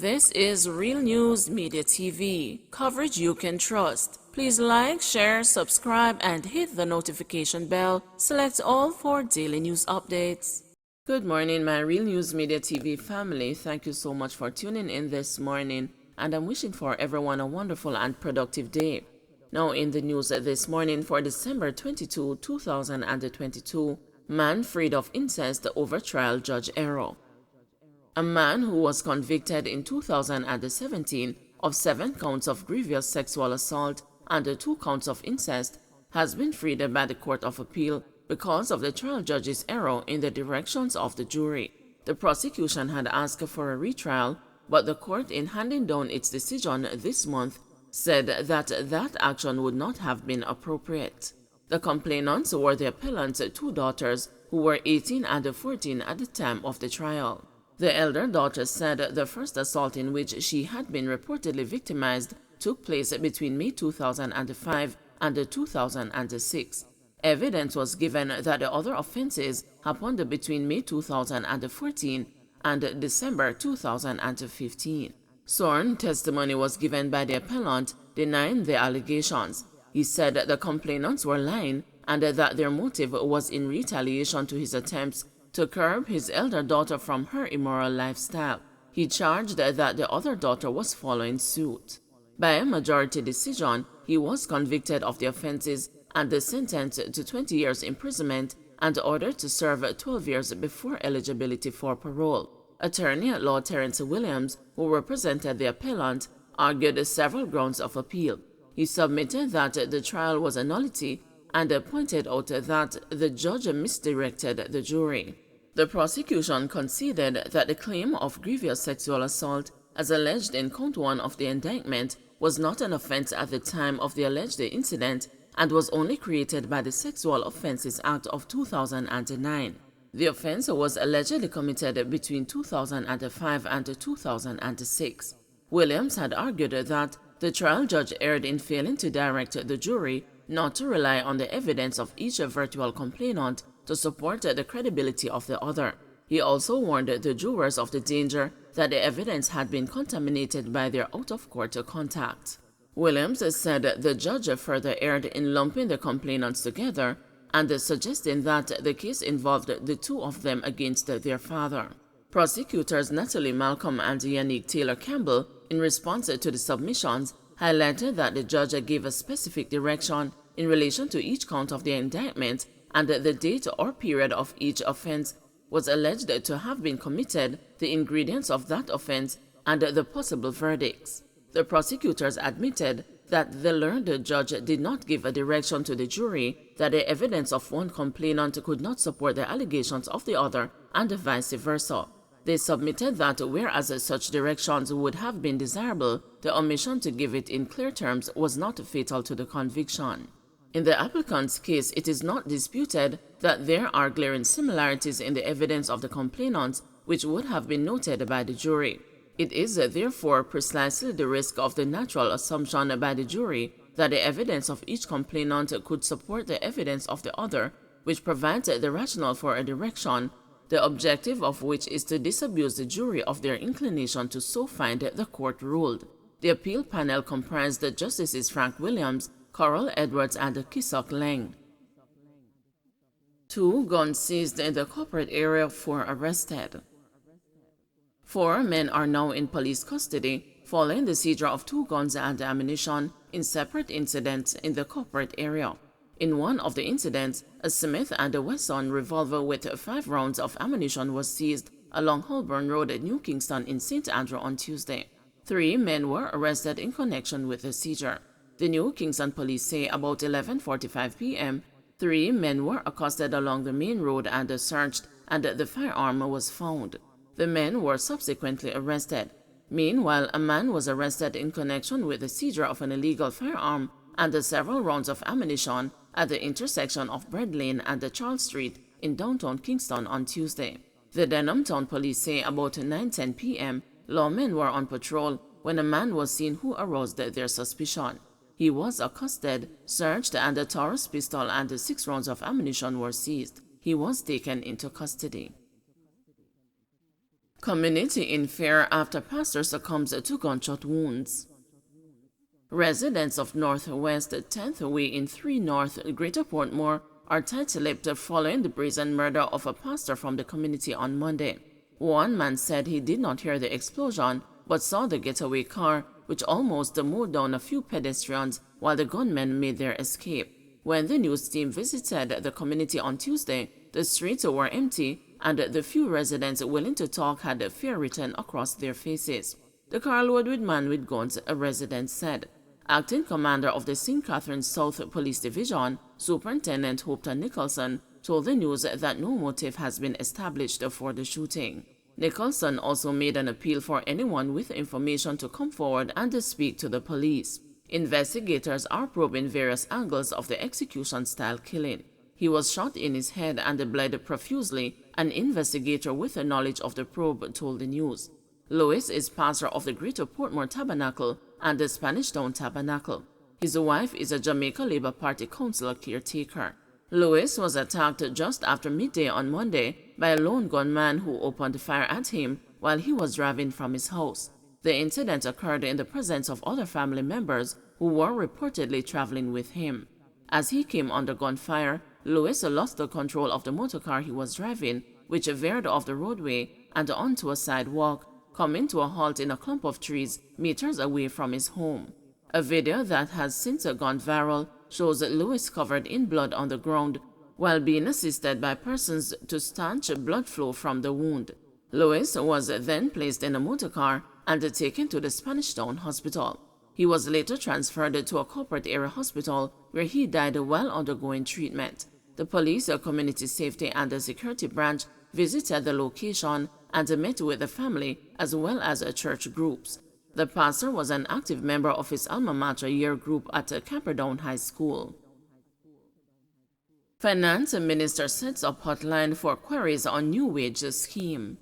This is Real News Media TV, coverage you can trust. Please like, share, subscribe, and hit the notification bell. Select all for daily news updates. Good morning, my Real News Media TV family. Thank you so much for tuning in this morning, and I'm wishing for everyone a wonderful and productive day. Now in the news this morning for December 22, 2022, man freed of incest over trial judge error. A man who was convicted in 2017 of 7 counts of grievous sexual assault and 2 counts of incest has been freed by the Court of Appeal because of the trial judge's error in the directions of the jury. The prosecution had asked for a retrial, but the court, in handing down its decision this month, said that action would not have been appropriate. The complainants were the appellant's 2 daughters, who were 18 and 14 at the time of the trial. The elder daughter said the first assault in which she had been reportedly victimized took place between May 2005 and 2006. Evidence was given that the other offenses happened between May 2014 and December 2015. Sworn testimony was given by the appellant denying the allegations. He said the complainants were lying and that their motive was in retaliation to his attempts to curb his elder daughter from her immoral lifestyle. He charged that the other daughter was following suit. By a majority decision, he was convicted of the offenses and sentenced to 20 years imprisonment and ordered to serve 12 years before eligibility for parole. Attorney at law Terrence Williams, who represented the appellant, argued several grounds of appeal. He submitted that the trial was a nullity and pointed out that the judge misdirected the jury. The prosecution conceded that the claim of grievous sexual assault, as alleged in count 1 of the indictment, was not an offense at the time of the alleged incident and was only created by the Sexual Offences Act of 2009. The offense was allegedly committed between 2005 and 2006. Williams had argued that the trial judge erred in failing to direct the jury not to rely on the evidence of each virtual complainant to support the credibility of the other. He also warned the jurors of the danger that the evidence had been contaminated by their out-of-court contact. Williams said the judge further erred in lumping the complainants together and suggesting that the case involved the 2 of them against their father. Prosecutors Natalie Malcolm and Yannick Taylor Campbell, in response to the submissions, highlighted that the judge gave a specific direction in relation to each count of the indictment, and the date or period of each offense was alleged to have been committed, the ingredients of that offense, and the possible verdicts. The prosecutors admitted that the learned judge did not give a direction to the jury that the evidence of one complainant could not support the allegations of the other, and vice versa. They submitted that whereas such directions would have been desirable, the omission to give it in clear terms was not fatal to the conviction. In the applicant's case, it is not disputed that there are glaring similarities in the evidence of the complainants which would have been noted by the jury. It is therefore precisely the risk of the natural assumption by the jury that the evidence of each complainant could support the evidence of the other which provides the rationale for a direction, the objective of which is to disabuse the jury of their inclination to so find, the court ruled. The appeal panel comprised Justices Frank Williams, Coral Edwards, and Kisok Leng. 2 guns seized in the corporate area, 4 arrested. 4 men are now in police custody following the seizure of 2 guns and ammunition in separate incidents in the corporate area. In one of the incidents, a Smith & Wesson revolver with 5 rounds of ammunition was seized along Holborn Road, New Kingston in St. Andrew on Tuesday. 3 men were arrested in connection with the seizure. The New Kingston police say about 11:45 p.m., 3 men were accosted along the main road and searched, and the firearm was found. The men were subsequently arrested. Meanwhile, a man was arrested in connection with the seizure of an illegal firearm and several rounds of ammunition at the intersection of Bread Lane and Charles Street in downtown Kingston on Tuesday. The Denham Town police say about 9:10 p.m., lawmen were on patrol when a man was seen who aroused their suspicion. He was accosted, searched, and a Taurus pistol and 6 rounds of ammunition were seized. He was taken into custody. Community in fear after pastor succumbs to gunshot wounds. Residents of Northwest 10th Way in 3 North, Greater Portmore, are tight-lipped following the brazen murder of a pastor from the community on Monday. One man said he did not hear the explosion, but saw the getaway car, which almost mowed down a few pedestrians while the gunmen made their escape. When the news team visited the community on Tuesday, the streets were empty, and the few residents willing to talk had fear written across their faces. The car loaded with men with guns, a resident said. Acting commander of the St. Catharines South Police Division, Superintendent Hope Nicholson, told the news that no motive has been established for the shooting. Nicholson also made an appeal for anyone with information to come forward and to speak to the police. Investigators are probing various angles of the execution-style killing. He was shot in his head and bled profusely, an investigator with a knowledge of the probe told the news. Lewis is pastor of the Greater Portmore Tabernacle and the Spanish Town Tabernacle. His wife is a Jamaica Labour Party council caretaker. Lewis was attacked just after midday on Monday by a lone gunman who opened fire at him while he was driving from his house. The incident occurred in the presence of other family members who were reportedly traveling with him. As he came under gunfire, Lewis lost the control of the motorcar he was driving, which veered off the roadway and onto a sidewalk, coming to a halt in a clump of trees meters away from his home. A video that has since gone viral shows Lewis covered in blood on the ground while being assisted by persons to stanch blood flow from the wound. Lewis was then placed in a motorcar and taken to the Spanish Town Hospital. He was later transferred to a corporate area hospital where he died while undergoing treatment. The police, community safety, and the security branch visited the location and met with the family as well as church groups. The pastor was an active member of his alma mater year group at Camperdown High School. Finance Minister sets up hotline for queries on new wage scheme.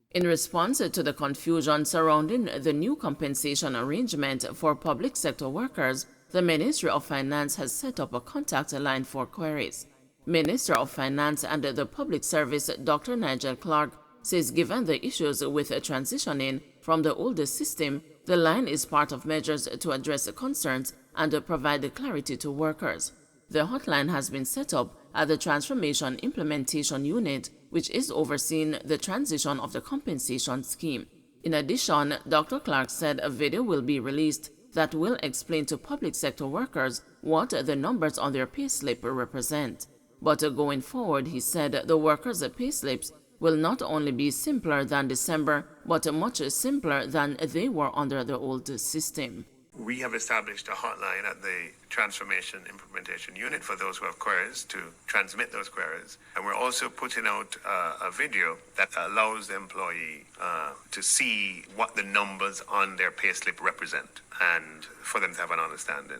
In response to the confusion surrounding the new compensation arrangement for public sector workers, the Ministry of Finance has set up a contact line for queries. Minister of Finance and the Public Service Dr. Nigel Clark says given the issues with transitioning from the older system, the line is part of measures to address concerns and provide clarity to workers. The hotline has been set up at the Transformation Implementation Unit, which is overseeing the transition of the compensation scheme. In addition, Dr. Clark said a video will be released that will explain to public sector workers what the numbers on their payslip represent. But going forward, he said the workers' payslips will not only be simpler than December, but much simpler than they were under the old system. We have established a hotline at the Transformation Implementation Unit for those who have queries to transmit those queries. And we're also putting out a video that allows the employee to see what the numbers on their payslip represent and for them to have an understanding.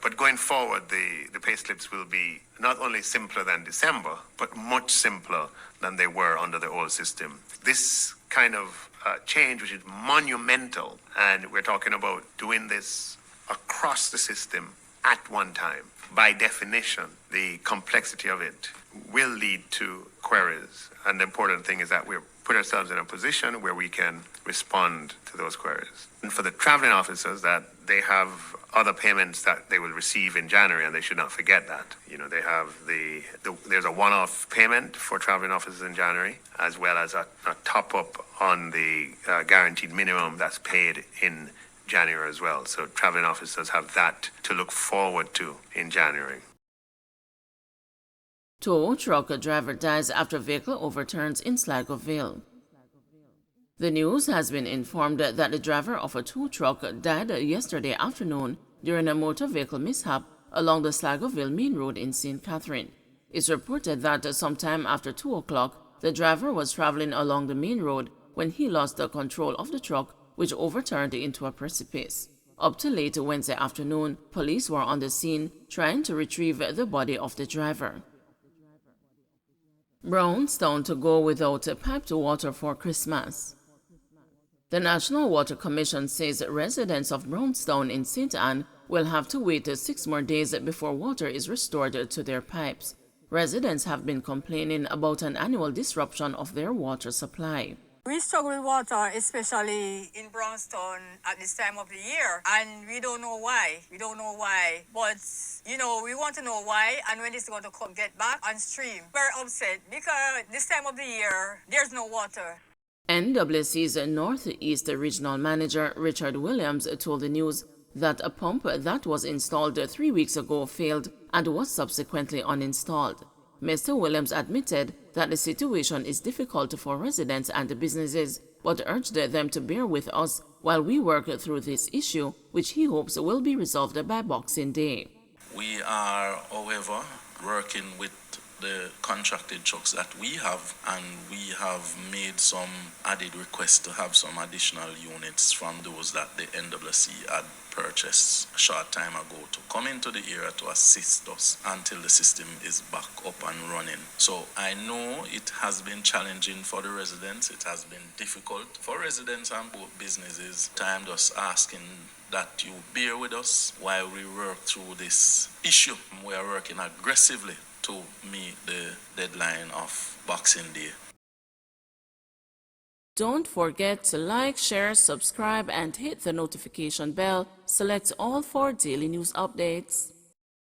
But going forward, the payslips will be not only simpler than December, but much simpler than they were under the old system. This kind of change, which is monumental, and we're talking about doing this across the system at one time. By definition, the complexity of it will lead to queries. And the important thing is that we put ourselves in a position where we can respond to those queries. And for the traveling officers, that they have other payments that they will receive in January, and they should not forget that. You know, they have there's a one-off payment for traveling officers in January, as well as a top-up on the guaranteed minimum that's paid in January as well. So traveling officers have that to look forward to in January. Tow truck driver dies after vehicle overturns in Sligoville. The news has been informed that the driver of a tow truck died yesterday afternoon during a motor vehicle mishap along the Sligoville Main Road in St. Catherine. It's reported that sometime after 2 o'clock, the driver was traveling along the main road when he lost the control of the truck, which overturned into a precipice. Up to late Wednesday afternoon, police were on the scene trying to retrieve the body of the driver. Brownstone to go without piped water for Christmas. The National Water Commission says residents of Brownstone in St. Anne will have to wait 6 more days before water is restored to their pipes. Residents have been complaining about an annual disruption of their water supply. We struggle with water, especially in Brownstone at this time of the year, and we don't know why. We don't know why, but you know, we want to know why and when it's going to come get back on stream. We're upset because this time of the year, there's no water. NWC's Northeast Regional Manager Richard Williams told the news that a pump that was installed 3 weeks ago failed and was subsequently uninstalled. Mr. Williams admitted that the situation is difficult for residents and businesses, but urged them to bear with us while we work through this issue, which he hopes will be resolved by Boxing Day. We are, however, working with the contracted trucks that we have, and we have made some added requests to have some additional units from those that the NWC had purchased a short time ago to come into the area to assist us until the system is back up and running. So I know it has been challenging for the residents. It has been difficult for residents and both businesses. I'm just asking that you bear with us while we work through this issue. We are working aggressively to meet the deadline of Boxing Day. Don't forget to like, share, subscribe, and hit the notification bell. Select all for daily news updates.